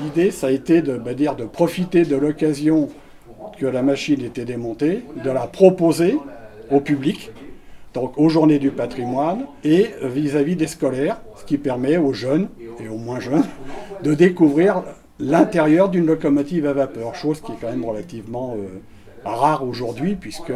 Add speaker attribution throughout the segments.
Speaker 1: L'idée, ça a été de profiter de l'occasion que la machine était démontée, de la proposer au public, donc aux journées du patrimoine et vis-à-vis des scolaires, ce qui permet aux jeunes et aux moins jeunes de découvrir l'intérieur d'une locomotive à vapeur, chose qui est quand même relativement rare aujourd'hui, puisque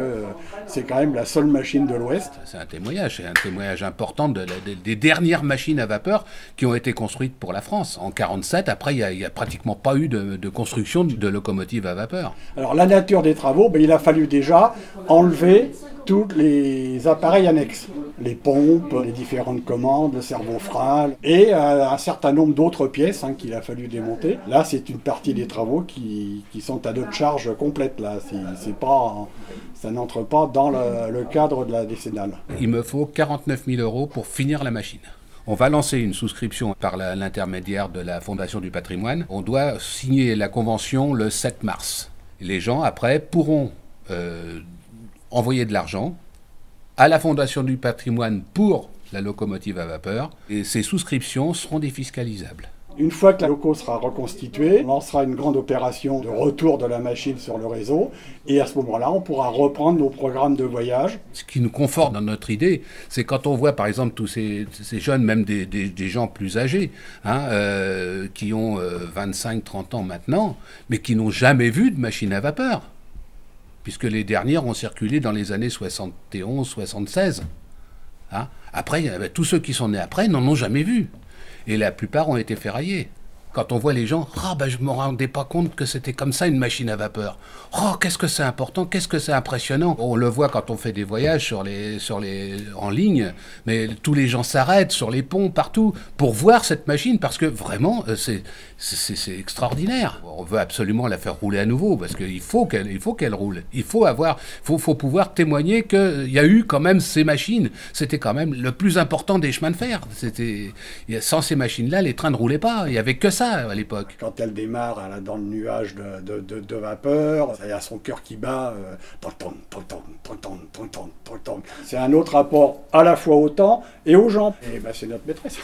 Speaker 1: c'est quand même la seule machine de l'Ouest.
Speaker 2: C'est un témoignage important des dernières machines à vapeur qui ont été construites pour la France. En 1947, après, il n'y a pratiquement pas eu de construction de locomotives à vapeur.
Speaker 1: Alors la nature des travaux, il a fallu déjà enlever tous les appareils annexes, les pompes, les différentes commandes, le cerveau-frein et un certain nombre d'autres pièces qu'il a fallu démonter. Là, c'est une partie des travaux qui sont à notre charge complète. Là, ça n'entre pas dans le cadre de la décennale.
Speaker 2: Il me faut 49 000 € pour finir la machine. On va lancer une souscription par l'intermédiaire de la Fondation du patrimoine. On doit signer la convention le 7 mars. Les gens, après, pourront envoyer de l'argent à la Fondation du patrimoine pour la locomotive à vapeur, et ces souscriptions seront défiscalisables.
Speaker 1: Une fois que la loco sera reconstituée, on lancera une grande opération de retour de la machine sur le réseau, et à ce moment-là, on pourra reprendre nos programmes de voyage.
Speaker 2: Ce qui nous conforte dans notre idée, c'est quand on voit par exemple tous ces jeunes, même des gens plus âgés, qui ont 25-30 ans maintenant, mais qui n'ont jamais vu de machine à vapeur, puisque les dernières ont circulé dans les années 71-76. Après, tous ceux qui sont nés après n'en ont jamais vu. Et la plupart ont été ferraillés. Quand on voit les gens, je ne me rendais pas compte que c'était comme ça une machine à vapeur. Oh, qu'est-ce que c'est important, qu'est-ce que c'est impressionnant. On le voit quand on fait des voyages en ligne, mais tous les gens s'arrêtent sur les ponts, partout, pour voir cette machine, parce que vraiment, c'est extraordinaire. On veut absolument la faire rouler à nouveau, parce qu'il faut qu'elle roule. Il faut pouvoir témoigner qu'il y a eu quand même ces machines. C'était quand même le plus important des chemins de fer. Sans ces machines-là, les trains ne roulaient pas. Il n'y avait que ça à l'époque.
Speaker 1: Quand elle démarre dans le nuage de vapeur, il y a son cœur qui bat. C'est un autre rapport à la fois au temps et aux gens. Et c'est notre maîtresse.